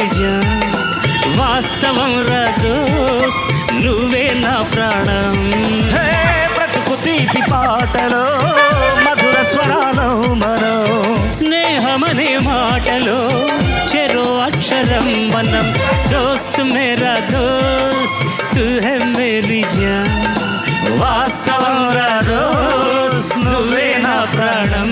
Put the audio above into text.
Mary John వాస్తవం రా దోస్త్ నువ్వే నా ప్రాణం. హే బ్రతుకు తీపి పాటలో మధుర స్వరాలో మరో స్నేహమనే మాటలో చెరో అక్షరం మనం. దోస్త్ మేరా దోస్త్ తు హై మేరీ జాన్ వాస్తవం రా దోస్త్ నువ్వే నా ప్రాణం.